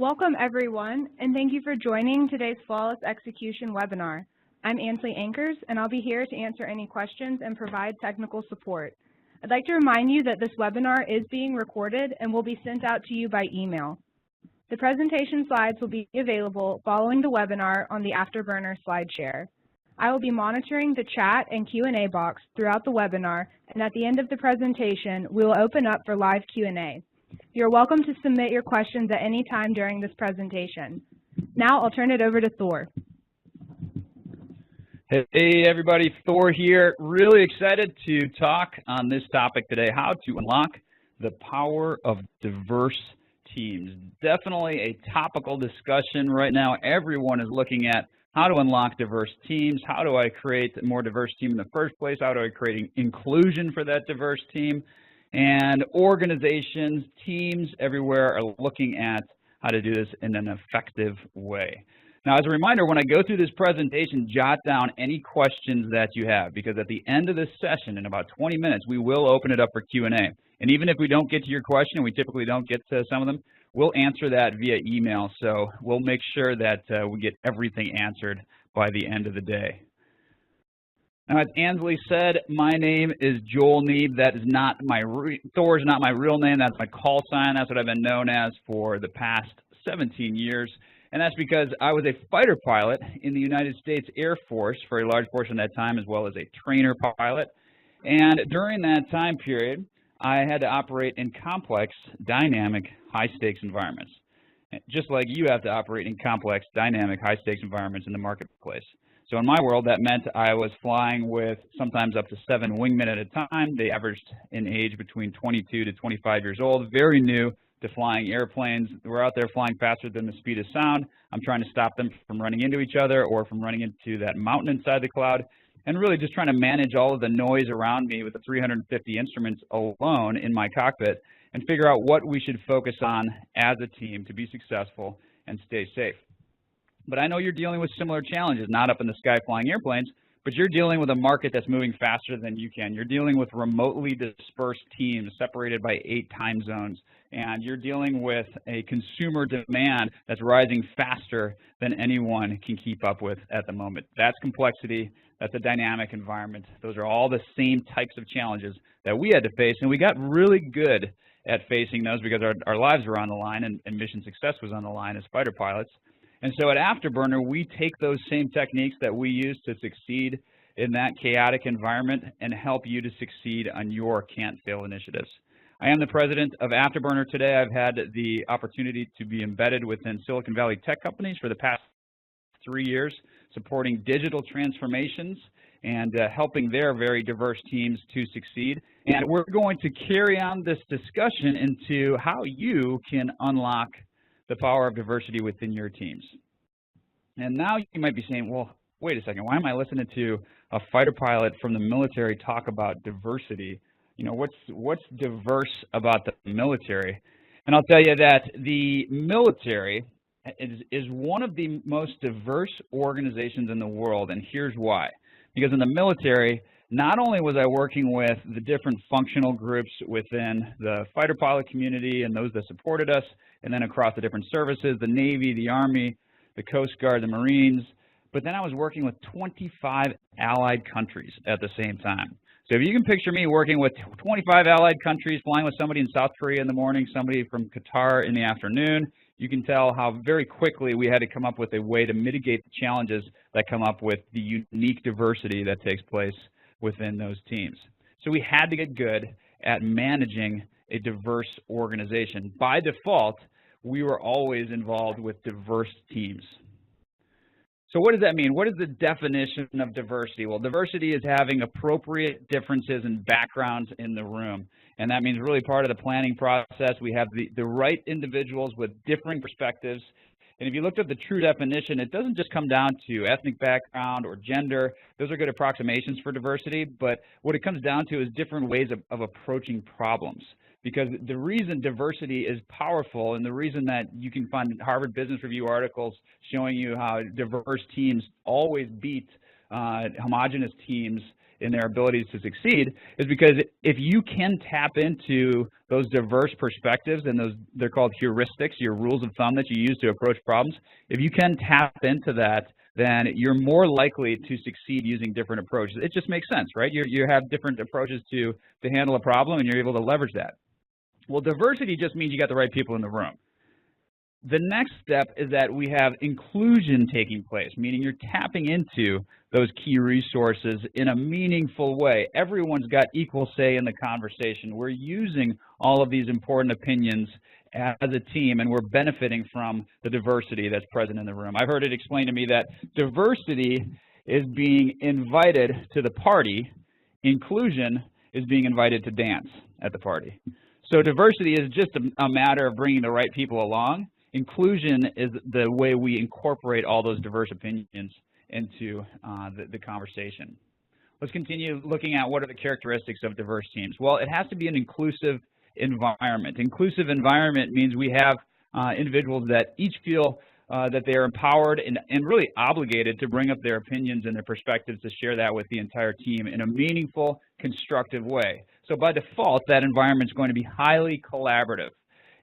Welcome everyone, and thank you for joining today's Flawless Execution webinar. I'm Ansley Ankers, and I'll be here to answer any questions and provide technical support. I'd like to remind you that this webinar is being recorded and will be sent out to you by email. The presentation slides will be available following the webinar on the Afterburner slide share. I will be monitoring the chat and Q&A box throughout the webinar, and at the end of the presentation, we will open up for live Q&A. You're welcome to submit your questions at any time during this presentation. Now I'll turn it over to Thor. Hey everybody, Thor here. Really excited to talk on this topic today, how to unlock the power of diverse teams. Definitely a topical discussion right now. Everyone is looking at how to unlock diverse teams. How do I create a more diverse team in the first place? How do I create inclusion for that diverse team? And organizations, teams everywhere are looking at how to do this in an effective way. Now, as a reminder, when I go through this presentation, jot down any questions that you have, because at the end of this session, in about 20 minutes, we will open it up for Q&A. And even if we don't get to your question, and we typically don't get to some of them, we'll answer that via email. So we'll make sure that we get everything answered by the end of the day. Now, as Ansley said, my name is Joel Neeb. That is not my Thor is not my real name. That's my call sign. That's what I've been known as for the past 17 years. And that's because I was a fighter pilot in the United States Air Force for a large portion of that time, as well as a trainer pilot. And during that time period, I had to operate in complex, dynamic, high-stakes environments, just like you have to operate in complex, dynamic, high-stakes environments in the marketplace. So in my world, that meant I was flying with sometimes up to 7 wingmen at a time. They averaged in age between 22 to 25 years old, very new to flying airplanes. We're out there flying faster than the speed of sound. I'm trying to stop them from running into each other or from running into that mountain inside the cloud, and really just trying to manage all of the noise around me with the 350 instruments alone in my cockpit and figure out what we should focus on as a team to be successful and stay safe. But I know you're dealing with similar challenges, not up in the sky flying airplanes, but you're dealing with a market that's moving faster than you can. You're dealing with remotely dispersed teams separated by 8 time zones, and you're dealing with a consumer demand that's rising faster than anyone can keep up with at the moment. That's complexity. That's a dynamic environment. Those are all the same types of challenges that we had to face, and we got really good at facing those because our lives were on the line and mission success was on the line as fighter pilots. And so at Afterburner, we take those same techniques that we use to succeed in that chaotic environment and help you to succeed on your can't-fail initiatives. I am the president of Afterburner today. I've had the opportunity to be embedded within Silicon Valley tech companies for the past 3 years, supporting digital transformations and helping their very diverse teams to succeed. And we're going to carry on this discussion into how you can unlock the power of diversity within your teams. And now you might be saying, well, wait a second, why am I listening to a fighter pilot from the military talk about diversity? You know, what's diverse about the military? And I'll tell you that the military is one of the most diverse organizations in the world, and here's why. Because in the military, not only was I working with the different functional groups within the fighter pilot community and those that supported us, and then across the different services, the Navy, the Army, the Coast Guard, the Marines, but then I was working with 25 allied countries at the same time. So if you can picture me working with 25 allied countries, flying with somebody in South Korea in the morning, somebody from Qatar in the afternoon, you can tell how very quickly we had to come up with a way to mitigate the challenges that come up with the unique diversity that takes place within those teams. So we had to get good at managing a diverse organization. By default, we were always involved with diverse teams. So what does that mean? What is the definition of diversity? Well, diversity is having appropriate differences in backgrounds in the room. And that means really part of the planning process. We have the right individuals with differing perspectives. And if you looked at the true definition, it doesn't just come down to ethnic background or gender. Those are good approximations for diversity, but what it comes down to is different ways of approaching problems. Because the reason diversity is powerful, and the reason that you can find Harvard Business Review articles showing you how diverse teams always beat homogeneous teams, in their abilities to succeed is because if you can tap into those diverse perspectives, and they're called heuristics, your rules of thumb that you use to approach problems, if you can tap into that, then you're more likely to succeed using different approaches. It just makes sense, right? You have different approaches to handle a problem, and you're able to leverage that. Well, diversity just means you got the right people in the room. The next step is that we have inclusion taking place, meaning you're tapping into those key resources in a meaningful way. Everyone's got equal say in the conversation. We're using all of these important opinions as a team, and we're benefiting from the diversity that's present in the room. I've heard it explained to me that diversity is being invited to the party, inclusion is being invited to dance at the party. So diversity is just a matter of bringing the right people along. Inclusion is the way we incorporate all those diverse opinions into the conversation. Let's continue looking at what are the characteristics of diverse teams. Well, it has to be an inclusive environment. Inclusive environment means we have individuals that each feel that they are empowered and really obligated to bring up their opinions and their perspectives to share that with the entire team in a meaningful, constructive way. So by default, that environment is going to be highly collaborative.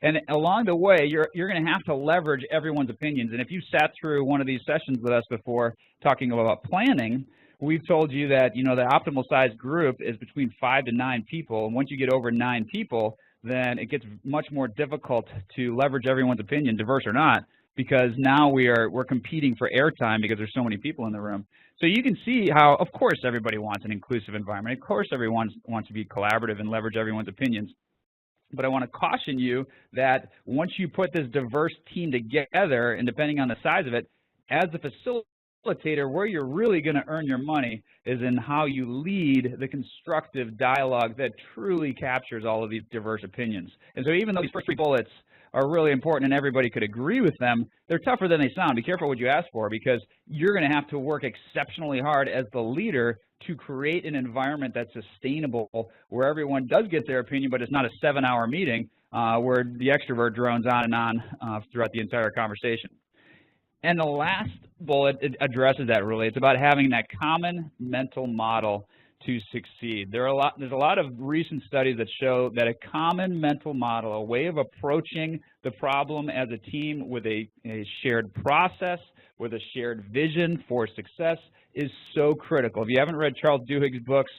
And along the way, you're going to have to leverage everyone's opinions. And if you sat through one of these sessions with us before talking about planning, we've told you that, the optimal size group is between 5 to 9 people. And once you get over 9 people, then it gets much more difficult to leverage everyone's opinion, diverse or not, because now we're competing for airtime because there's so many people in the room. So you can see how, of course, everybody wants an inclusive environment. Of course, everyone wants to be collaborative and leverage everyone's opinions. But I want to caution you that once you put this diverse team together, and depending on the size of it, as a facilitator, where you're really going to earn your money is in how you lead the constructive dialogue that truly captures all of these diverse opinions. And so even though these first 3 bullets are really important and everybody could agree with them, they're tougher than they sound. Be careful what you ask for, because you're going to have to work exceptionally hard as the leader to create an environment that's sustainable, where everyone does get their opinion, but it's not a 7-hour meeting where the extrovert drones on and on throughout the entire conversation. And the last bullet addresses that really. It's about having that common mental model to succeed. There's a lot of recent studies that show that a common mental model, a way of approaching the problem as a team with a shared process, with a shared vision for success, is so critical. If you haven't read Charles Duhigg's books,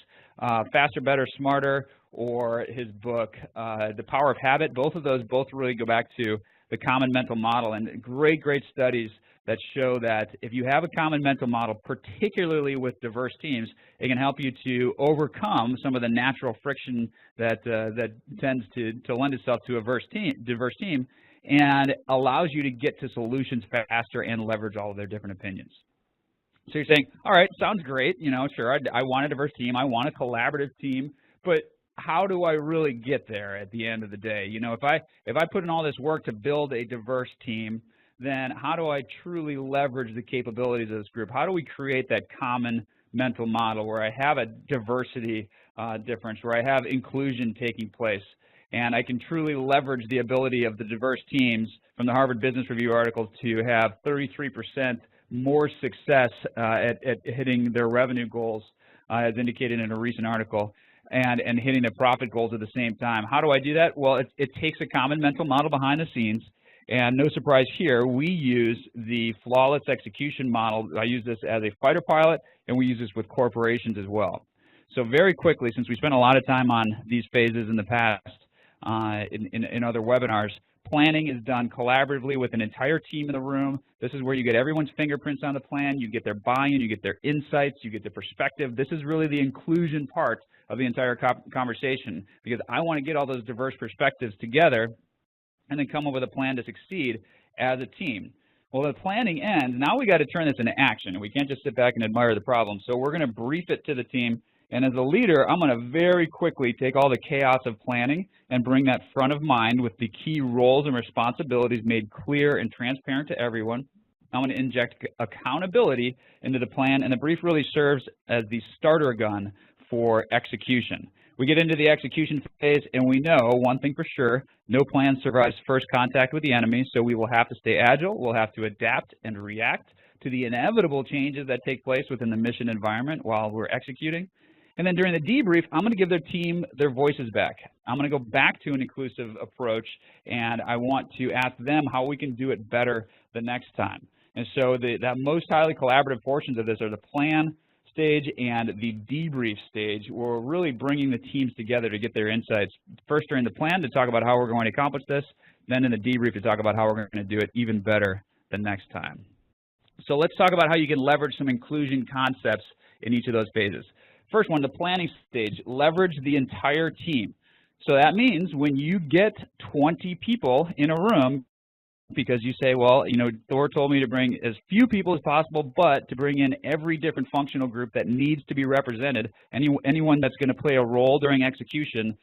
Faster, Better, Smarter, or his book, The Power of Habit, both of those really go back to the common mental model, and great studies that show that if you have a common mental model, particularly with diverse teams, it can help you to overcome some of the natural friction that tends to lend itself to a diverse team, and allows you to get to solutions faster and leverage all of their different opinions. So you're saying, all right, sounds great, sure, I want a diverse team, I want a collaborative team, but how do I really get there at the end of the day? If I put in all this work to build a diverse team, then how do I truly leverage the capabilities of this group? How do we create that common mental model where I have a diversity difference, where I have inclusion taking place, and I can truly leverage the ability of the diverse teams from the Harvard Business Review article to have 33% more success at hitting their revenue goals, as indicated in a recent article, and hitting their profit goals at the same time. How do I do that? Well, it takes a common mental model behind the scenes. And no surprise here, we use the flawless execution model. I use this as a fighter pilot, and we use this with corporations as well. So very quickly, since we spent a lot of time on these phases in the past in other webinars, planning is done collaboratively with an entire team in the room. This is where you get everyone's fingerprints on the plan, you get their buy-in, you get their insights, you get their perspective. This is really the inclusion part of the entire conversation, because I want to get all those diverse perspectives together and then come up with a plan to succeed as a team. Well, the planning ends. Now we got to turn this into action. We can't just sit back and admire the problem. So we're going to brief it to the team. And as a leader, I'm going to very quickly take all the chaos of planning and bring that front of mind with the key roles and responsibilities made clear and transparent to everyone. I'm going to inject accountability into the plan, and the brief really serves as the starter gun for execution. We get into the execution phase, and we know one thing for sure: no plan survives first contact with the enemy, so we will have to stay agile. We'll have to adapt and react to the inevitable changes that take place within the mission environment while we're executing. And then during the debrief, I'm going to give their team their voices back. I'm going to go back to an inclusive approach, and I want to ask them how we can do it better the next time. And so that most highly collaborative portions of this are the plan stage and the debrief stage, where we're really bringing the teams together to get their insights. First during the plan to talk about how we're going to accomplish this, then in the debrief to talk about how we're going to do it even better the next time. So let's talk about how you can leverage some inclusion concepts in each of those phases. First one, the planning stage, leverage the entire team. So that means when you get 20 people in a room, because you say, well, you know, Thor told me to bring as few people as possible, but to bring in every different functional group that needs to be represented. Anyone that's going to play a role during execution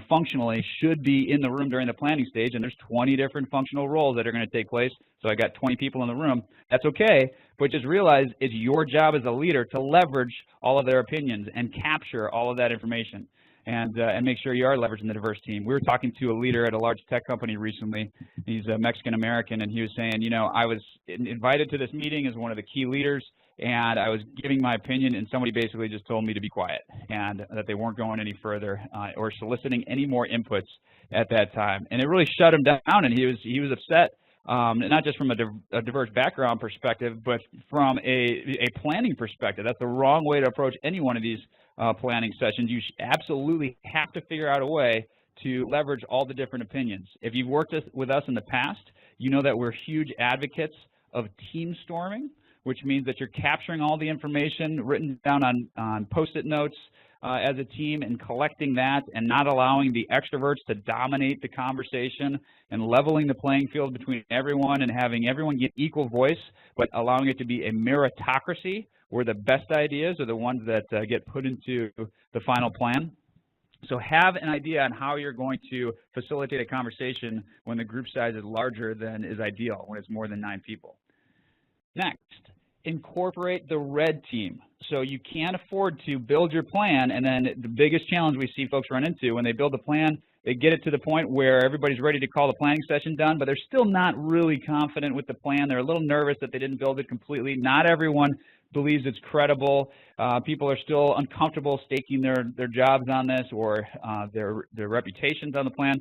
functionally should be in the room during the planning stage, and there's 20 different functional roles that are going to take place. So I got 20 people in the room. That's okay, but just realize it's your job as a leader to leverage all of their opinions and capture all of that information. And make sure you are leveraging the diverse team. We were talking to a leader at a large tech company recently. He's a Mexican-American, and he was saying, you know, I was invited to this meeting as one of the key leaders, and I was giving my opinion, and somebody basically just told me to be quiet and that they weren't going any further or soliciting any more inputs at that time. And it really shut him down, and he was upset. Not just from a diverse background perspective, but from a planning perspective. That's the wrong way to approach any one of these planning sessions. You absolutely have to figure out a way to leverage all the different opinions. If you've worked with us in the past, you know that we're huge advocates of team storming, which means that you're capturing all the information written down on Post-it notes as a team and collecting that and not allowing the extroverts to dominate the conversation and leveling the playing field between everyone and having everyone get equal voice, but allowing it to be a meritocracy where the best ideas are the ones that get put into the final plan. So have an idea on how you're going to facilitate a conversation when the group size is larger than is ideal, when it's more than 9 people. Next, incorporate the red team. So you can't afford to build your plan, and then the biggest challenge we see folks run into when they build a plan, they get it to the point where everybody's ready to call the planning session done, but they're still not really confident with the plan. They're a little nervous that they didn't build it completely. Not everyone believes it's credible. People are still uncomfortable staking their jobs on this or their reputations on the plan.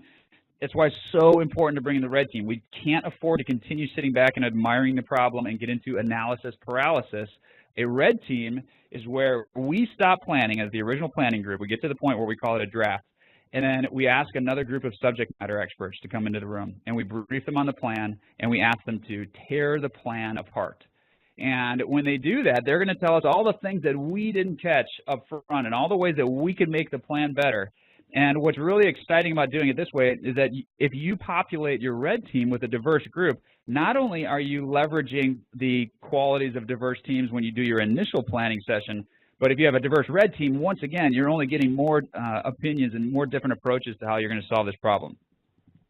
That's why it's so important to bring in the red team. We can't afford to continue sitting back and admiring the problem and get into analysis paralysis. A red team is where we stop planning as the original planning group. We get to the point where we call it a draft. And then we ask another group of subject matter experts to come into the room. And we brief them on the plan, and we ask them to tear the plan apart. And when they do that, they're going to tell us all the things that we didn't catch up front and all the ways that we can make the plan better. And what's really exciting about doing it this way is that if you populate your red team with a diverse group, not only are you leveraging the qualities of diverse teams when you do your initial planning session, but if you have a diverse red team, once again, you're only getting more opinions and more different approaches to how you're going to solve this problem.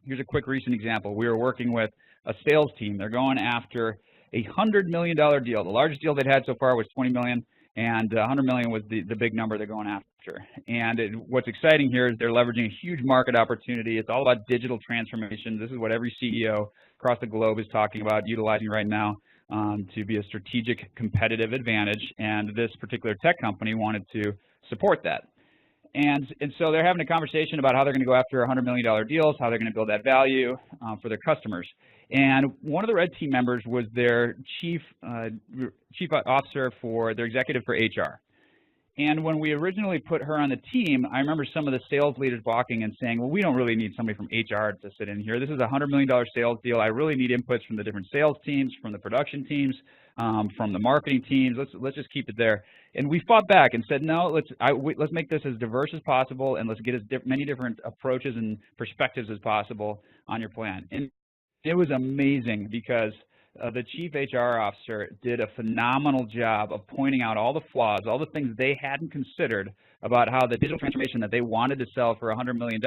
Here's a quick recent example. We were working with a sales team. They're going after a $100 million deal. The largest deal they'd had so far was $20 million, and $100 million was the big number they're going after. And what's exciting here is they're leveraging a huge market opportunity. It's all about digital transformation. This is what every CEO across the globe is talking about utilizing right now to be a strategic competitive advantage, and this particular tech company wanted to support that. And so they're having a conversation about how they're going to go after $100 million deals, how they're going to build that value for their customers. And one of the red team members was their chief officer for their executive for HR. And when we originally put her on the team, I remember some of the sales leaders balking and saying, well, we don't really need somebody from HR to sit in here. This is a $100 million sales deal. I really need inputs from the different sales teams, from the production teams, from the marketing teams. Let's just keep it there. And we fought back and said, no, let's make this as diverse as possible, and let's get as many different approaches and perspectives as possible on your plan. And it was amazing because the chief HR officer did a phenomenal job of pointing out all the flaws, all the things they hadn't considered about how the digital transformation that they wanted to sell for $100 million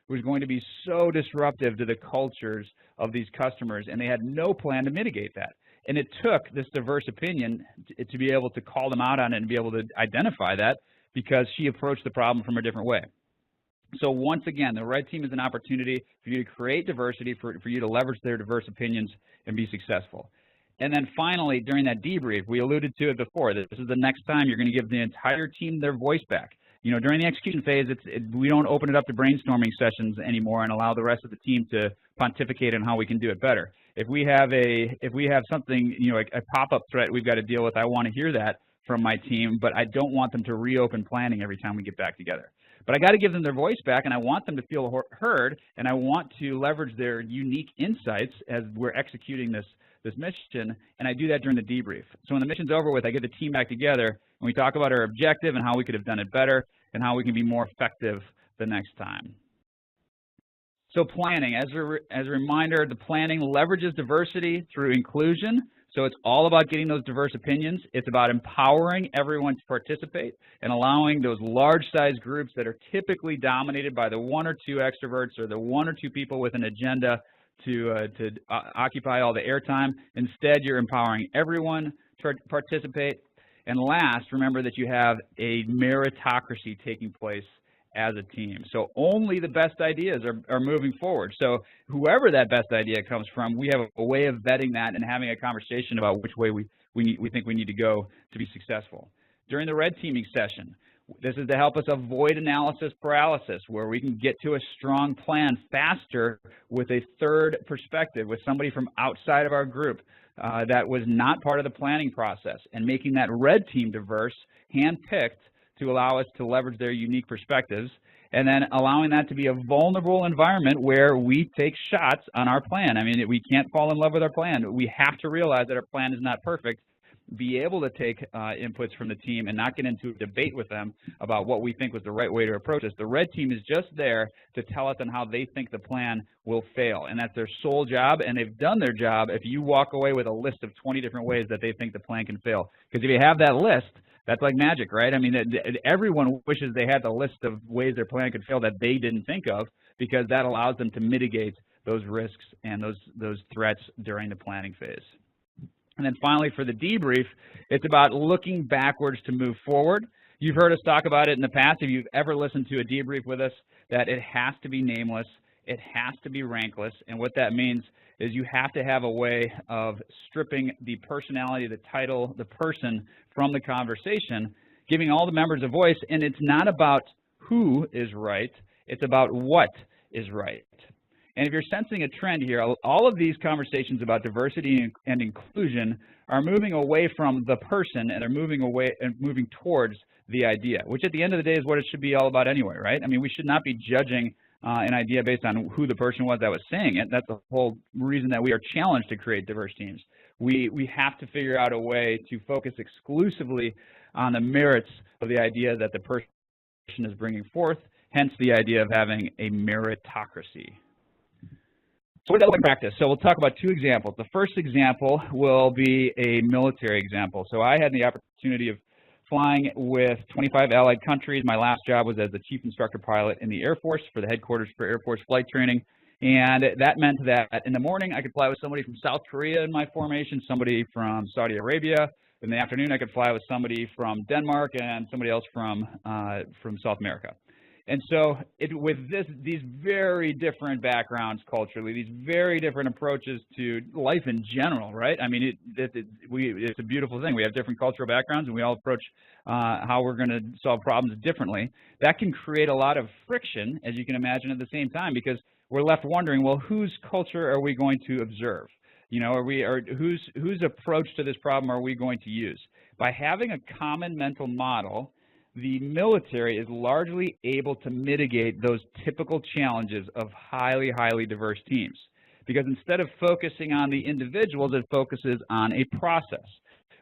was going to be so disruptive to the cultures of these customers, and they had no plan to mitigate that. And it took this diverse opinion to be able to call them out on it and be able to identify that because she approached the problem from a different way. So once again, the red team is an opportunity for you to create diversity, for you to leverage their diverse opinions and be successful. And then finally, during that debrief, we alluded to it before, this is the next time you're going to give the entire team their voice back. You know, during the execution phase, we don't open it up to brainstorming sessions anymore and allow the rest of the team to pontificate on how we can do it better. If we have something, you know, a pop-up threat we've got to deal with, I want to hear that from my team, but I don't want them to reopen planning every time we get back together. But I got to give them their voice back, and I want them to feel heard, and I want to leverage their unique insights as we're executing this mission, and I do that during the debrief. So when the mission's over with, I get the team back together, and we talk about our objective and how we could have done it better and how we can be more effective the next time. So planning, as a reminder, the planning leverages diversity through inclusion. So it's all about getting those diverse opinions. It's about empowering everyone to participate and allowing those large-sized groups that are typically dominated by the 1 or 2 extroverts or the 1 or 2 people with an agenda to occupy all the airtime. Instead, you're empowering everyone to participate. And last, remember that you have a meritocracy taking place as a team. So only the best ideas are moving forward. So whoever that best idea comes from, we have a way of vetting that and having a conversation about which way we think we need to go to be successful. During the red teaming session, this is to help us avoid analysis paralysis, where we can get to a strong plan faster with a third perspective, with somebody from outside of our group that was not part of the planning process, and making that red team diverse, hand-picked, to allow us to leverage their unique perspectives, and then allowing that to be a vulnerable environment where we take shots on our plan. I mean, we can't fall in love with our plan. We have to realize that our plan is not perfect, be able to take inputs from the team and not get into a debate with them about what we think was the right way to approach this. The red team is just there to tell us on how they think the plan will fail, and that's their sole job, and they've done their job if you walk away with a list of 20 different ways that they think the plan can fail. Because if you have that list, that's like magic, right? I mean, everyone wishes they had the list of ways their plan could fail that they didn't think of, because that allows them to mitigate those risks and those threats during the planning phase. And then finally, for the debrief, it's about looking backwards to move forward. You've heard us talk about it in the past. If you've ever listened to a debrief with us, that it has to be nameless, it has to be rankless, and what that means is you have to have a way of stripping the personality, the title, the person from the conversation, giving all the members a voice, and it's not about who is right, it's about what is right. And if you're sensing a trend here, all of these conversations about diversity and inclusion are moving away from the person, and they're moving towards the idea, which at the end of the day is what it should be all about anyway, right? I mean, we should not be judging an idea based on who the person was that was saying it. That's the whole reason that we are challenged to create diverse teams. We have to figure out a way to focus exclusively on the merits of the idea that the person is bringing forth, hence the idea of having a meritocracy. So what does that look like in practice? So we'll talk about 2 examples. The first example will be a military example. So I had the opportunity of flying with 25 allied countries. My last job was as the chief instructor pilot in the Air Force for the headquarters for Air Force flight training. And that meant that in the morning I could fly with somebody from South Korea in my formation, somebody from Saudi Arabia. In the afternoon I could fly with somebody from Denmark and somebody else from South America. And so with these very different backgrounds culturally, these very different approaches to life in general, right? I mean, it's a beautiful thing. We have different cultural backgrounds, and we all approach how we're going to solve problems differently. That can create a lot of friction, as you can imagine, at the same time, because we're left wondering, well, whose culture are we going to observe? You know, whose approach to this problem are we going to use? By having a common mental model, the military is largely able to mitigate those typical challenges of highly, highly diverse teams. Because instead of focusing on the individuals, it focuses on a process.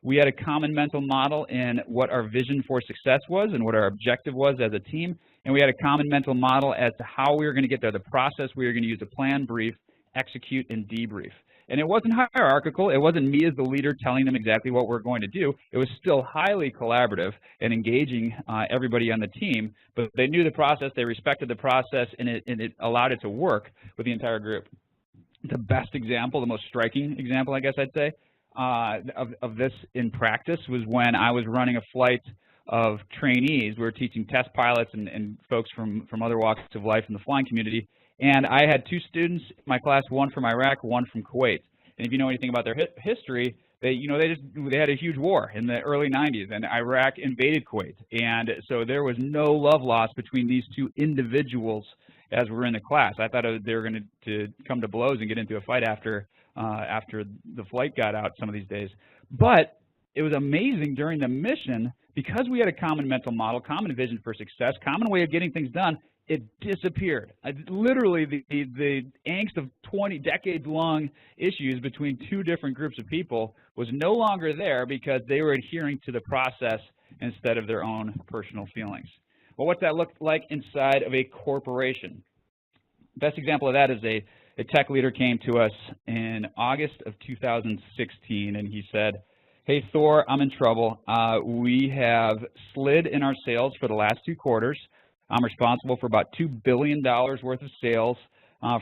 We had a common mental model in what our vision for success was and what our objective was as a team, and we had a common mental model as to how we were going to get there, the process we were going to use to plan, brief, execute, and debrief. And it wasn't hierarchical. It wasn't me as the leader telling them exactly what we're going to do. It was still highly collaborative and engaging everybody on the team, but they knew the process, they respected the process, and it allowed it to work with the entire group. The best example, the most striking example, I guess I'd say, of this in practice was when I was running a flight of trainees. We were teaching test pilots and folks from other walks of life in the flying community. And I had 2 students in my class, one from Iraq, one from Kuwait. And if you know anything about their history, they had a huge war in the early 90s, and Iraq invaded Kuwait. And so there was no love lost between these two individuals as we were in the class. I thought they were going to come to blows and get into a fight after the flight got out some of these days. But it was amazing during the mission, because we had a common mental model, common vision for success, common way of getting things done, it disappeared. Literally, the angst of 20 decades-long issues between two different groups of people was no longer there because they were adhering to the process instead of their own personal feelings. Well, what's that look like inside of a corporation? Best example of that is a tech leader came to us in August of 2016, and he said, "Hey, Thor, I'm in trouble. We have slid in our sales for the last 2 quarters. I'm responsible for about $2 billion worth of sales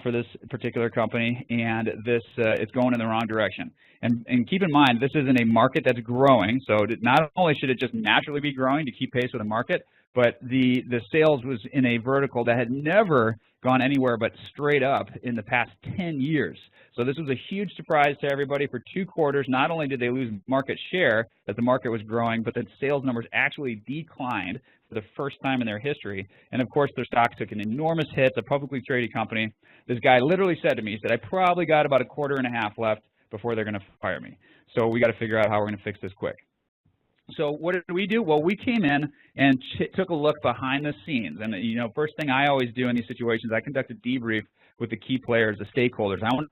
for this particular company, and it's going in the wrong direction. And keep in mind, this isn't a market that's growing, so not only should it just naturally be growing to keep pace with the market, but the sales was in a vertical that had never gone anywhere but straight up in the past 10 years. So this was a huge surprise to everybody. For 2 quarters, not only did they lose market share, that the market was growing, but that sales numbers actually declined for the first time in their history. And of course, their stock took an enormous hit. It's a publicly traded company. This guy literally said to me, he said, "I probably got about 1.5 quarters left before they're going to fire me. So we got to figure out how we're going to fix this quick." So what did we do? Well, we came in and took a look behind the scenes. And, you know, first thing I always do in these situations, I conduct a debrief with the key players, the stakeholders. I want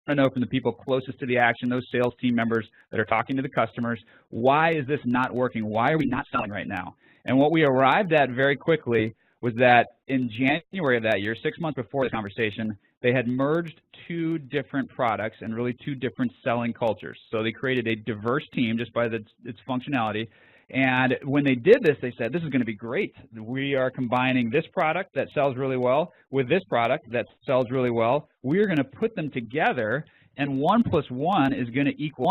to know from the people closest to the action, those sales team members that are talking to the customers, why is this not working? Why are we not selling right now? And what we arrived at very quickly was that in January of that year, 6 months before the conversation, they had merged 2 different products and really 2 different selling cultures. So they created a diverse team just by its functionality. And when they did this, they said, "This is going to be great. We are combining this product that sells really well with this product that sells really well. We're going to put them together, and 1 + 1 is going to equal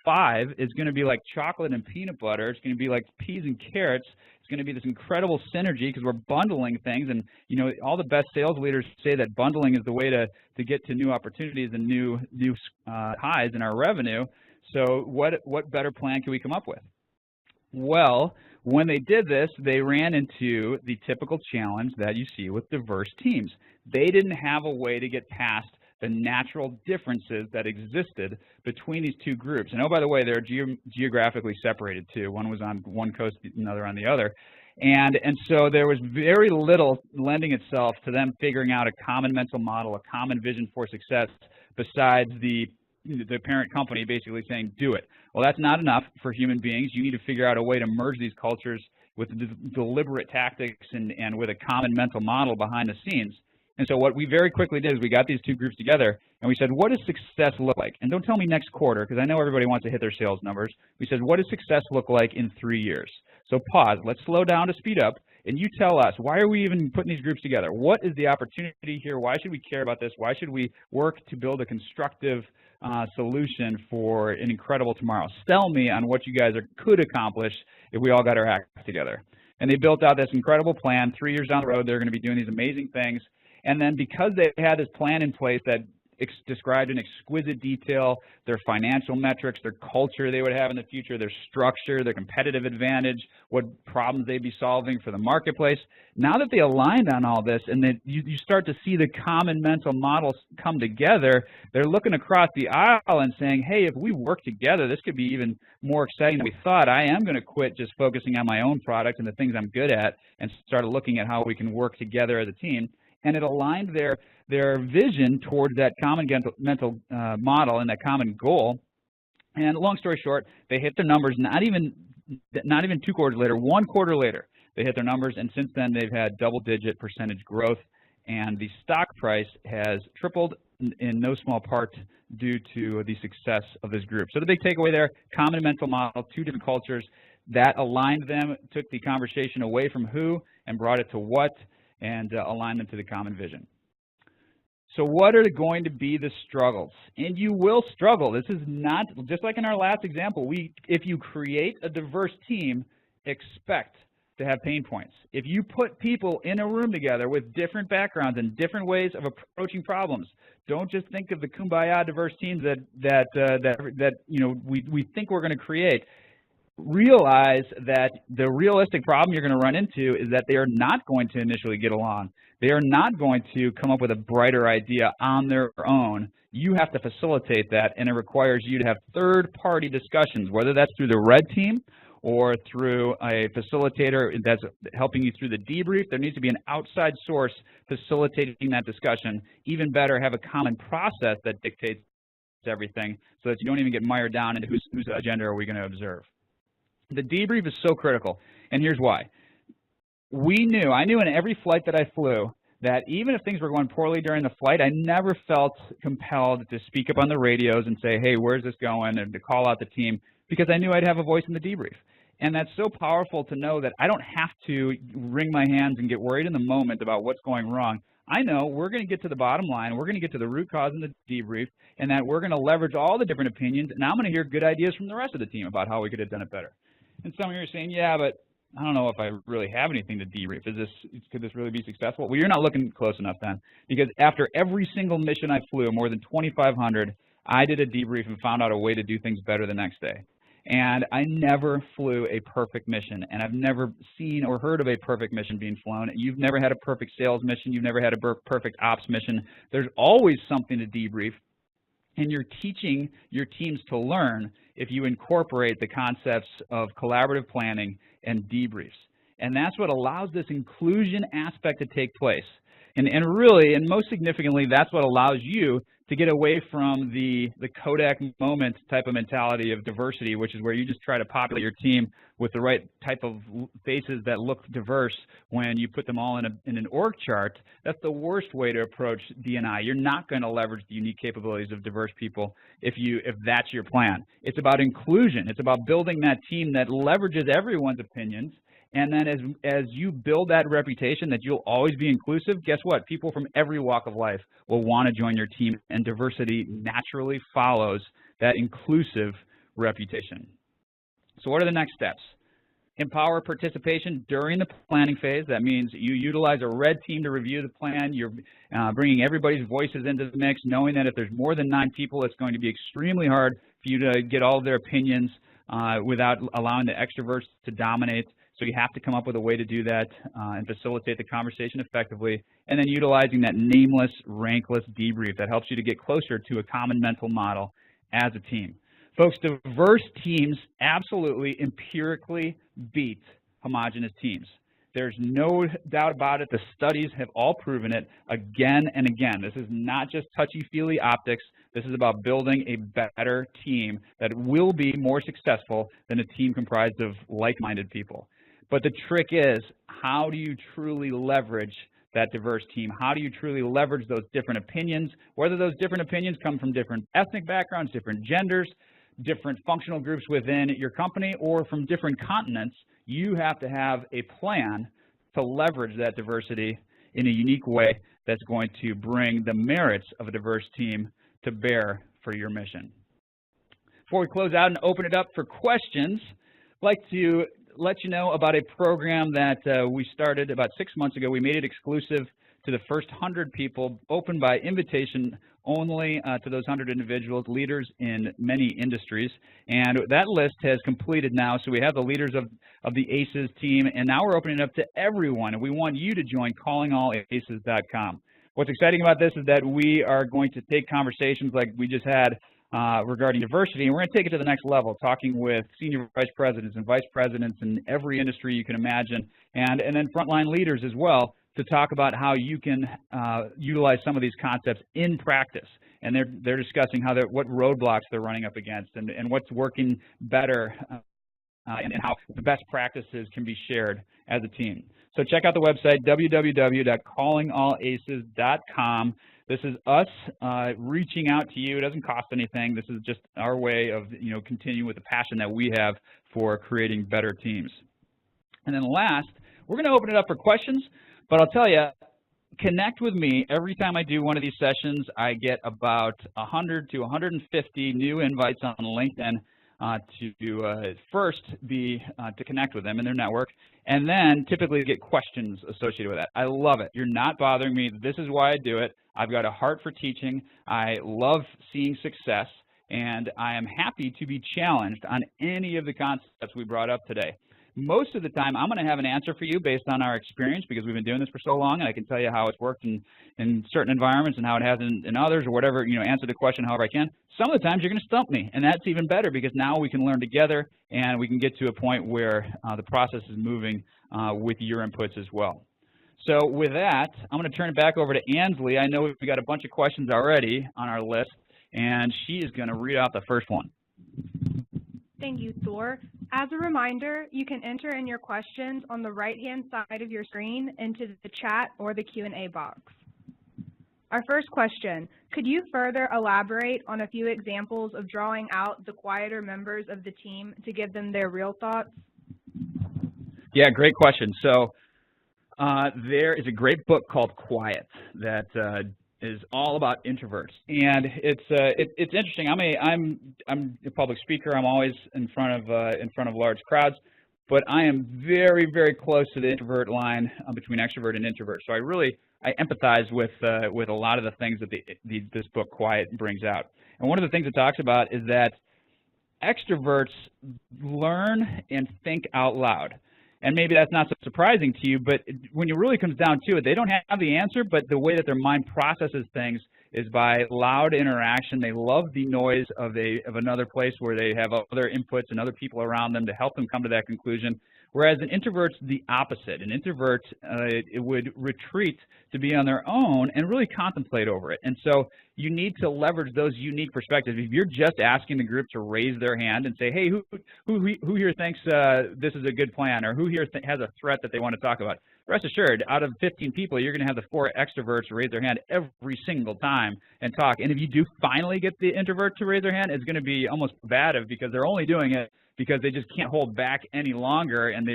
5. It's going to be like chocolate and peanut butter. It's going to be like peas and carrots. It's going to be this incredible synergy because we're bundling things." And you know, all the best sales leaders say that bundling is the way to get to new opportunities and new highs in our revenue. So what better plan can we come up with? Well, when they did this, they ran into the typical challenge that you see with diverse teams. They didn't have a way to get past the natural differences that existed between these 2 groups. And oh, by the way, they're geographically separated too. One was on one coast, another on the other. And so there was very little lending itself to them figuring out a common mental model, a common vision for success, besides the parent company basically saying, "Do it." Well, that's not enough for human beings. You need to figure out a way to merge these cultures with deliberate tactics and with a common mental model behind the scenes. And so what we very quickly did is we got these 2 groups together and we said, what does success look like? And don't tell me next quarter, because I know everybody wants to hit their sales numbers. We said, what does success look like in 3 years? So pause, let's slow down to speed up, and you tell us, why are we even putting these groups together? What is the opportunity here? Why should we care about this? Why should we work to build a constructive solution for an incredible tomorrow? Sell me on what you guys could accomplish if we all got our act together. And they built out this incredible plan. 3 years down the road, they're going to be doing these amazing things. And then because they had this plan in place that described in exquisite detail their financial metrics, their culture they would have in the future, their structure, their competitive advantage, what problems they'd be solving for the marketplace. Now that they aligned on all this and that you start to see the common mental models come together, they're looking across the aisle and saying, hey, if we work together, this could be even more exciting than we thought. I am going to quit just focusing on my own product and the things I'm good at and start looking at how we can work together as a team. And it aligned their vision towards that common mental model and that common goal. And long story short, they hit their numbers not even 2 quarters later, 1 quarter later, they hit their numbers, and since then they've had double-digit percentage growth, and the stock price has tripled in no small part due to the success of this group. So the big takeaway there, common mental model, 2 different cultures, that aligned them, took the conversation away from who and brought it to what, and align them to the common vision. So what are going to be the struggles? And you will struggle. This is not, just like in our last example, if you create a diverse team, expect to have pain points. If you put people in a room together with different backgrounds and different ways of approaching problems, don't just think of the kumbaya diverse teams that we think we're going to create. Realize that the realistic problem you're going to run into is that they are not going to initially get along. They are not going to come up with a brighter idea on their own. You have to facilitate that, and it requires you to have third-party discussions, whether that's through the red team or through a facilitator that's helping you through the debrief. There needs to be an outside source facilitating that discussion. Even better, have a common process that dictates everything so that you don't even get mired down into whose agenda are we going to observe. The debrief is so critical, and here's why. I knew in every flight that I flew that even if things were going poorly during the flight, I never felt compelled to speak up on the radios and say, hey, where's this going, and to call out the team, because I knew I'd have a voice in the debrief. And that's so powerful to know that I don't have to wring my hands and get worried in the moment about what's going wrong. I know we're going to get to the bottom line, we're going to get to the root cause in the debrief, and that we're going to leverage all the different opinions, and I'm going to hear good ideas from the rest of the team about how we could have done it better. And some of you are saying, yeah, but I don't know if I really have anything to debrief. Could this really be successful? Well, you're not looking close enough then, because after every single mission I flew, more than 2,500, I did a debrief and found out a way to do things better the next day. And I never flew a perfect mission, and I've never seen or heard of a perfect mission being flown. You've never had a perfect sales mission. You've never had a perfect ops mission. There's always something to debrief, and you're teaching your teams to learn if you incorporate the concepts of collaborative planning and debriefs. And that's what allows this inclusion aspect to take place. And really, and most significantly, that's what allows you to get away from the Kodak moment type of mentality of diversity, which is where you just try to populate your team with the right type of faces that look diverse when you put them all in an org chart. That's the worst way to approach D&I. You're not going to leverage the unique capabilities of diverse people if that's your plan. It's about inclusion. It's about building that team that leverages everyone's opinions. And then as you build that reputation that you'll always be inclusive, guess what? People from every walk of life will want to join your team, and diversity naturally follows that inclusive reputation. So what are the next steps? Empower participation during the planning phase. That means you utilize a red team to review the plan. You're bringing everybody's voices into the mix, knowing that if there's more than 9 people, it's going to be extremely hard for you to get all of their opinions without allowing the extroverts to dominate. So you have to come up with a way to do that and facilitate the conversation effectively, and then utilizing that nameless, rankless debrief that helps you to get closer to a common mental model as a team. Folks, diverse teams absolutely empirically beat homogeneous teams. There's no doubt about it. The studies have all proven it again and again. This is not just touchy-feely optics. This is about building a better team that will be more successful than a team comprised of like-minded people. But the trick is, how do you truly leverage that diverse team? How do you truly leverage those different opinions, whether those different opinions come from different ethnic backgrounds, different genders, different functional groups within your company, or from different continents? You have to have a plan to leverage that diversity in a unique way that's going to bring the merits of a diverse team to bear for your mission. Before we close out and open it up for questions, I'd like to let you know about a program that we started about 6 months ago. We made it exclusive to the first 100 people, open by invitation only to those 100 individuals, leaders in many industries. And that list has completed now, so we have the leaders of the ACES team, and now we're opening it up to everyone, and we want you to join callingallaces.com. What's exciting about this is that we are going to take conversations like we just had regarding diversity, and we're going to take it to the next level, talking with senior vice presidents and vice presidents in every industry you can imagine, and then frontline leaders as well, to talk about how you can utilize some of these concepts in practice. And they're discussing what roadblocks they're running up against, and what's working better, and how the best practices can be shared as a team. So check out the website, www.callingallaces.com. This is us reaching out to you. It doesn't cost anything. This is just our way of continuing with the passion that we have for creating better teams. And then last, we're going to open it up for questions, but I'll tell you, connect with me. Every time I do one of these sessions, I get about 100 to 150 new invites on LinkedIn first be to connect with them in their network, and then typically get questions associated with that. I love it. You're not bothering me. This is why I do it. I've got a heart for teaching. I love seeing success, and I am happy to be challenged on any of the concepts we brought up today. Most of the time, I'm going to have an answer for you based on our experience because we've been doing this for so long, and I can tell you how it's worked in certain environments and how it has in others or whatever, answer the question however I can. Some of the times you're going to stump me, and that's even better because now we can learn together and we can get to a point where the process is moving with your inputs as well. So with that, I'm going to turn it back over to Ansley. I know we've got a bunch of questions already on our list, and she is going to read out the first one. Thank you, Thor. As a reminder, you can enter in your questions on the right-hand side of your screen into the chat or the Q&A box. Our first question, could you further elaborate on a few examples of drawing out the quieter members of the team to give them their real thoughts? Yeah, great question. So there is a great book called Quiet that is all about introverts, and it's interesting. I'm a public speaker. I'm always in front of large crowds, but I am very, very close to the introvert line between extrovert and introvert. So I empathize with a lot of the things that this book Quiet brings out. And one of the things it talks about is that extroverts learn and think out loud. And maybe that's not so surprising to you, but when it really comes down to it, they don't have the answer, but the way that their mind processes things is by loud interaction. They love the noise of another place where they have other inputs and other people around them to help them come to that conclusion. Whereas an introvert's the opposite. An introvert it would retreat to be on their own and really contemplate over it. And so you need to leverage those unique perspectives. If you're just asking the group to raise their hand and say, hey, who here thinks this is a good plan, or who here has a threat that they want to talk about? Rest assured, out of 15 people, you're going to have the 4 extroverts raise their hand every single time and talk. And if you do finally get the introvert to raise their hand, it's going to be almost combative because they're only doing it because they just can't hold back any longer, and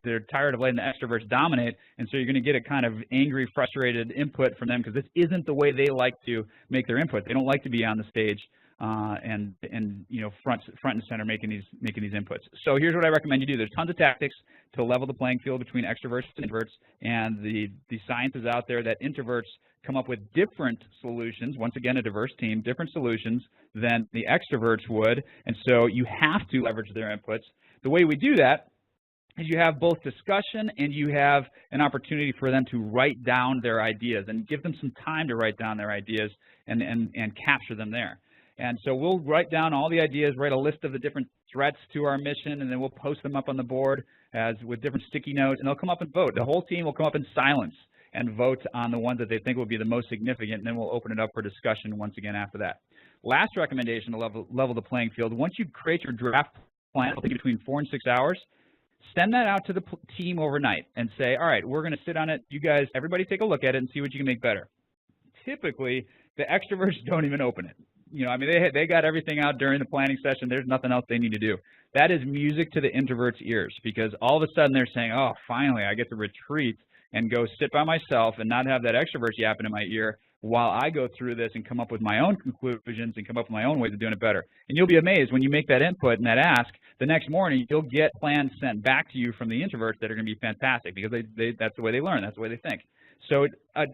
they're tired of letting the extroverts dominate, and so you're going to get a kind of angry, frustrated input from them because this isn't the way they like to make their input. They don't like to be on the stage and front and center making these inputs. So here's what I recommend you do. There's tons of tactics to level the playing field between extroverts and introverts, and the science is out there that introverts come up with different solutions, once again a diverse team, different solutions than the extroverts would, and so you have to leverage their inputs. The way we do that is you have both discussion and you have an opportunity for them to write down their ideas and give them some time to write down their ideas and capture them there. And so we'll write down all the ideas, write a list of the different threats to our mission, and then we'll post them up on the board with different sticky notes, and they'll come up and vote. The whole team will come up in silence and vote on the ones that they think will be the most significant, and then we'll open it up for discussion once again after that. Last recommendation to level the playing field, once you create your draft plan, it'll take between 4 and 6 hours, send that out to the team overnight and say, all right, we're going to sit on it. You guys, everybody take a look at it and see what you can make better. Typically, the extroverts don't even open it. They got everything out during the planning session. There's nothing else they need to do. That is music to the introverts' ears because all of a sudden they're saying, oh, finally, I get to retreat and go sit by myself and not have that extrovert yapping in my ear while I go through this and come up with my own conclusions and come up with my own ways of doing it better. And you'll be amazed when you make that input and that ask, the next morning you'll get plans sent back to you from the introverts that are going to be fantastic because that's the way they learn, that's the way they think. So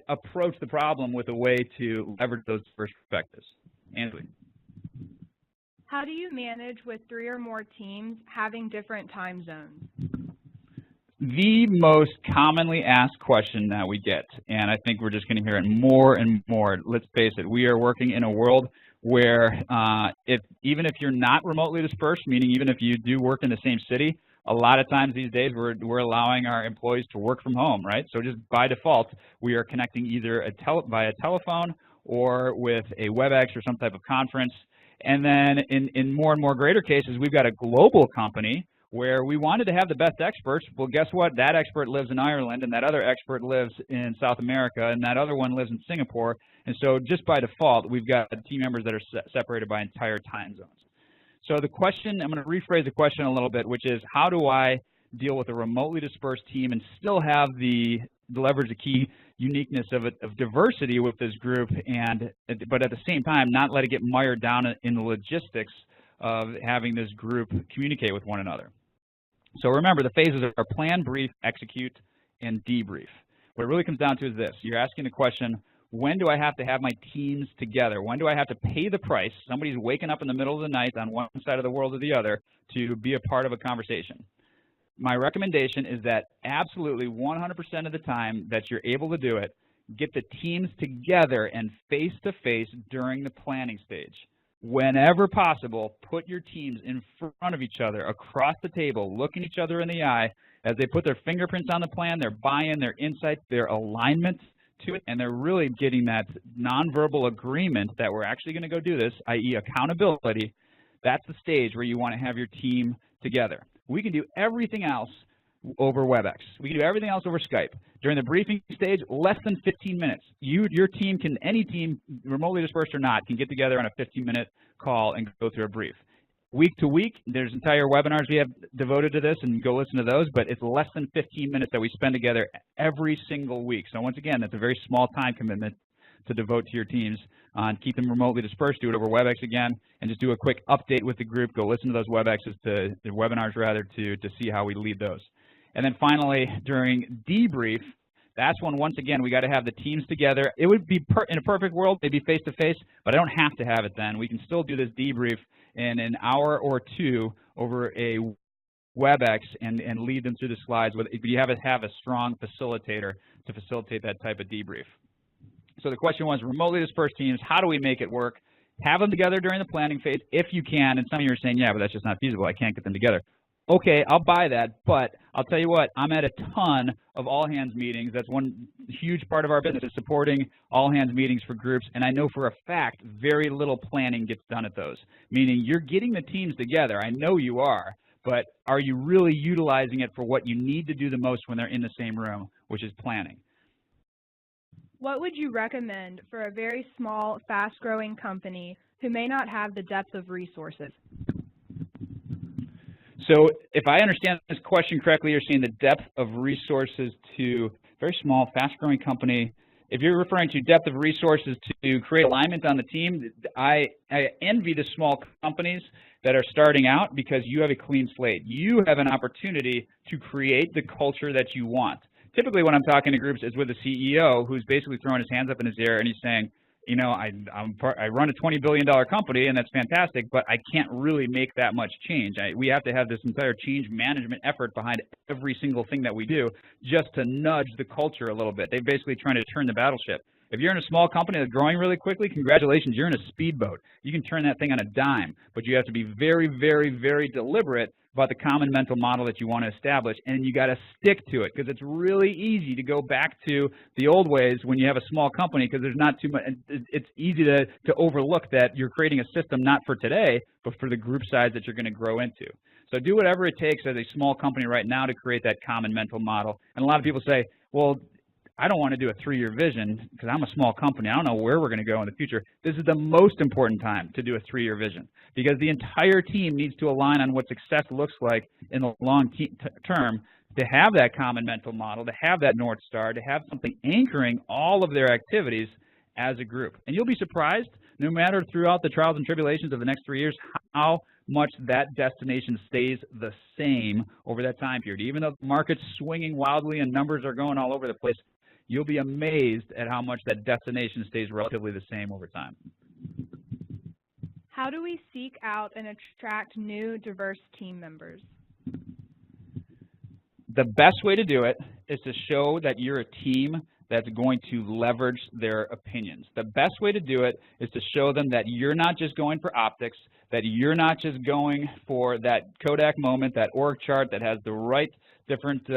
approach the problem with a way to leverage those perspectives. Ansley. How do you manage with 3 or more teams having different time zones? The most commonly asked question that we get, and I think we're just going to hear it more and more. Let's face it, we are working in a world where even if you're not remotely dispersed, meaning even if you do work in the same city, a lot of times these days we're allowing our employees to work from home, right? So just by default, we are connecting either via telephone or with a WebEx or some type of conference. And then in more and more greater cases, we've got a global company where we wanted to have the best experts. Well, guess what? That expert lives in Ireland, and that other expert lives in South America, and that other one lives in Singapore. And so just by default, we've got team members that are separated by entire time zones. So the question, I'm going to rephrase the question a little bit, which is how do I deal with a remotely dispersed team and still have the leverage the key uniqueness of diversity with this group, but at the same time not let it get mired down in the logistics of having this group communicate with one another. So remember, the phases are plan, brief, execute, and debrief. What it really comes down to is this. You're asking the question, when do I have to have my teams together? When do I have to pay the price? Somebody's waking up in the middle of the night on one side of the world or the other to be a part of a conversation. My recommendation is that absolutely 100% of the time that you're able to do it, get the teams together and face-to-face during the planning stage. Whenever possible, put your teams in front of each other, across the table, looking each other in the eye as they put their fingerprints on the plan, their buy-in, their insights, their alignment to it, and they're really getting that nonverbal agreement that we're actually going to go do this, i.e. accountability. That's the stage where you want to have your team together. We can do everything else over WebEx. We can do everything else over Skype. During the briefing stage, less than 15 minutes. Your team can, any team, remotely dispersed or not, can get together on a 15-minute call and go through a brief. Week to week, there's entire webinars we have devoted to this, and go listen to those, but it's less than 15 minutes that we spend together every single week. So once again, that's a very small time commitment to devote to your teams on keep them remotely dispersed, do it over WebEx again, and just do a quick update with the group. Go listen to those WebExes, the webinars rather, to see how we lead those. And then finally, during debrief, that's when, once again, we got to have the teams together. It would be, in a perfect world, they'd be face-to-face, but I don't have to have it then. We can still do this debrief in an hour or two over a WebEx and lead them through the slides. But you have to have a strong facilitator to facilitate that type of debrief. So the question was, remotely dispersed teams, how do we make it work? Have them together during the planning phase if you can. And some of you are saying, yeah, but that's just not feasible. I can't get them together. Okay, I'll buy that, but I'll tell you what, I'm at a ton of all-hands meetings. That's one huge part of our business, is supporting all-hands meetings for groups, and I know for a fact very little planning gets done at those, meaning you're getting the teams together. I know you are, but are you really utilizing it for what you need to do the most when they're in the same room, which is planning? What would you recommend for a very small, fast-growing company who may not have the depth of resources? So if I understand this question correctly, you're saying the depth of resources to very small, fast-growing company. If you're referring to depth of resources to create alignment on the team, I envy the small companies that are starting out because you have a clean slate. You have an opportunity to create the culture that you want. Typically when I'm talking to groups is with a CEO who's basically throwing his hands up in his air and he's saying, you know, I run a $20 billion company, and that's fantastic, but I can't really make that much change. We have to have this entire change management effort behind every single thing that we do just to nudge the culture a little bit. They're basically trying to turn the battleship. If you're in a small company that's growing really quickly, congratulations, you're in a speedboat. You can turn that thing on a dime, but you have to be very, very, very deliberate about the common mental model that you want to establish, and you got to stick to it, because it's really easy to go back to the old ways when you have a small company, because there's not too much. It's easy to overlook that you're creating a system not for today, but for the group size that you're going to grow into. So do whatever it takes as a small company right now to create that common mental model. And a lot of people say, well, I don't want to do a 3-year vision because I'm a small company. I don't know where we're going to go in the future. This is the most important time to do a 3-year vision, because the entire team needs to align on what success looks like in the long term, to have that common mental model, to have that North Star, to have something anchoring all of their activities as a group. And you'll be surprised, no matter throughout the trials and tribulations of the next 3 years, how much that destination stays the same over that time period. Even though the market's swinging wildly and numbers are going all over the place, you'll be amazed at how much that destination stays relatively the same over time. How do we seek out and attract new, diverse team members? The best way to do it is to show that you're a team that's going to leverage their opinions. The best way to do it is to show them that you're not just going for optics, that you're not just going for that Kodak moment, that org chart that has the right different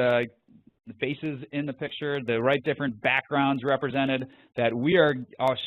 faces in the picture, the right different backgrounds represented, that we are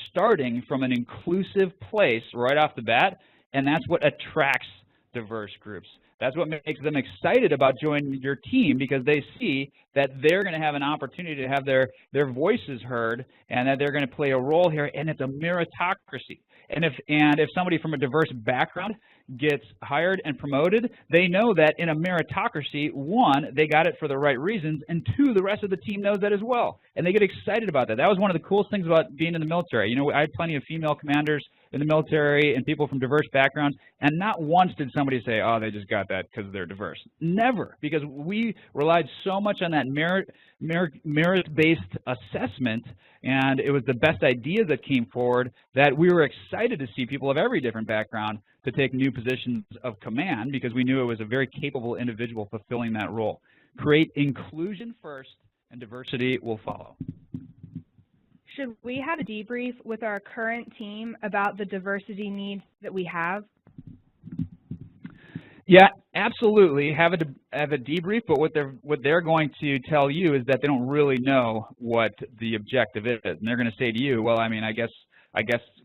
starting from an inclusive place right off the bat, and that's what attracts diverse groups. That's what makes them excited about joining your team, because they see that they're going to have an opportunity to have their voices heard, and that they're going to play a role here, and it's a meritocracy. And if somebody from a diverse background gets hired and promoted, they know that in a meritocracy, 1, they got it for the right reasons, and 2, the rest of the team knows that as well. And they get excited about that. That was one of the coolest things about being in the military. You know, I had plenty of female commanders in the military and people from diverse backgrounds, and not once did somebody say, oh, they just got that because they're diverse. Never, because we relied so much on that merit-based assessment, and it was the best idea that came forward that we were excited to see people of every different background to take new positions of command because we knew it was a very capable individual fulfilling that role. Create inclusion first, and diversity will follow. Should we have a debrief with our current team about the diversity needs that we have? Yeah, absolutely. Have a debrief, but what they're going to tell you is that they don't really know what the objective is, and they're going to say to you, well, I mean, I guess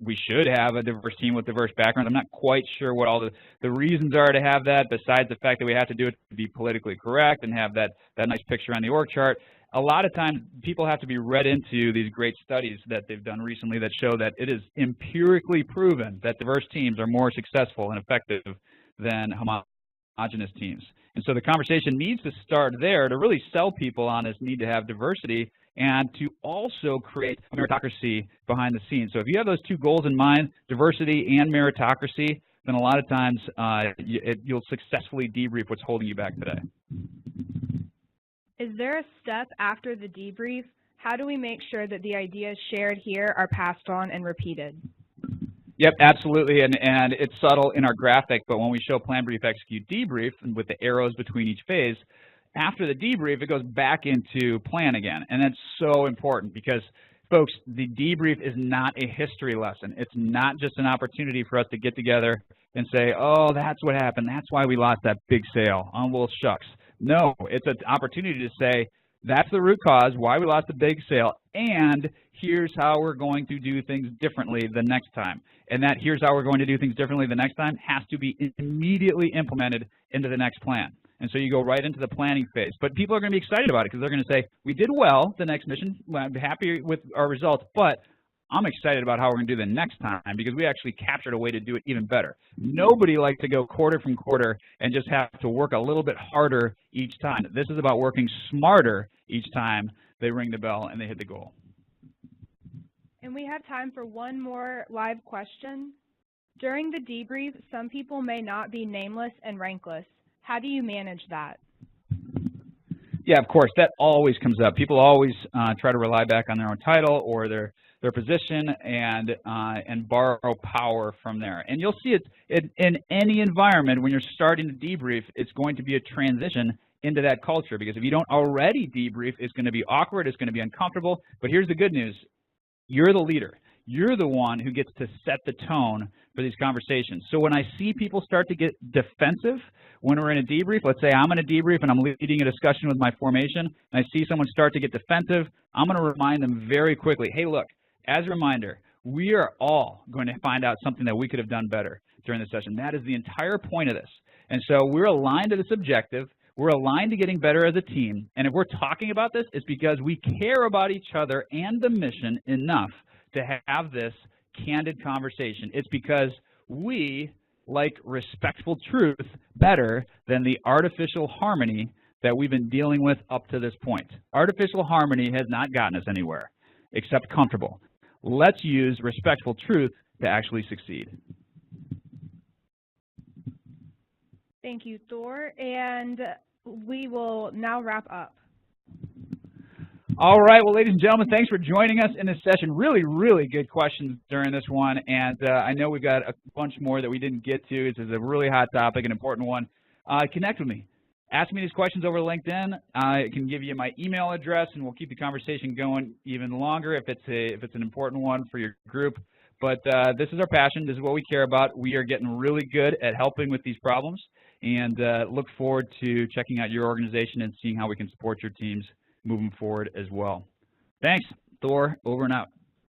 we should have a diverse team with diverse backgrounds. I'm not quite sure what all the reasons are to have that, besides the fact that we have to do it to be politically correct and have that nice picture on the org chart. A lot of times people have to be read into these great studies that they've done recently that show that it is empirically proven that diverse teams are more successful and effective than homogeneous teams. And so the conversation needs to start there to really sell people on this need to have diversity and to also create a meritocracy behind the scenes. So if you have those two goals in mind, diversity and meritocracy, then a lot of times you'll successfully debrief what's holding you back today. Is there a step after the debrief? How do we make sure that the ideas shared here are passed on and repeated? Yep, absolutely, and it's subtle in our graphic, but when we show plan, brief, execute, debrief, and with the arrows between each phase, after the debrief, it goes back into plan again, and that's so important because, folks, the debrief is not a history lesson. It's not just an opportunity for us to get together and say, oh, that's what happened. That's why we lost that big sale. Oh, well, shucks. No, it's an opportunity to say, that's the root cause, why we lost the big sale, and here's how we're going to do things differently the next time. And that here's how we're going to do things differently the next time has to be immediately implemented into the next plan. And so you go right into the planning phase. But people are going to be excited about it because they're going to say, we did well the next mission, I'm happy with our results, but I'm excited about how we're going to do the next time because we actually captured a way to do it even better. Nobody likes to go quarter from quarter and just have to work a little bit harder each time. This is about working smarter each time they ring the bell and they hit the goal. And we have time for one more live question. During the debrief, some people may not be nameless and rankless. How do you manage that? Yeah, of course, that always comes up. People always try to rely back on their own title or their position and borrow power from there. And you'll see it in any environment when you're starting to debrief, it's going to be a transition into that culture because if you don't already debrief, it's going to be awkward, it's going to be uncomfortable. But here's the good news. You're the leader. You're the one who gets to set the tone for these conversations. So when I see people start to get defensive when we're in a debrief, let's say I'm in a debrief and I'm leading a discussion with my formation, and I see someone start to get defensive, I'm going to remind them very quickly, hey, look, as a reminder, we are all going to find out something that we could have done better during the session. That is the entire point of this. And so we're aligned to this objective. We're aligned to getting better as a team. And if we're talking about this, it's because we care about each other and the mission enough to have this candid conversation. It's because we like respectful truth better than the artificial harmony that we've been dealing with up to this point. Artificial harmony has not gotten us anywhere except comfortable. Let's use respectful truth to actually succeed. Thank you, Thor. And we will now wrap up. All right, well, ladies and gentlemen, thanks for joining us in this session. Really, really good questions during this one, and I know we've got a bunch more that we didn't get to. This is a really hot topic, an important one. Connect with me. Ask me these questions over LinkedIn. I can give you my email address, and we'll keep the conversation going even longer if it's an important one for your group. But this is our passion. This is what we care about. We are getting really good at helping with these problems, and look forward to checking out your organization and seeing how we can support your teams moving forward as well. Thanks. Thor, over and out.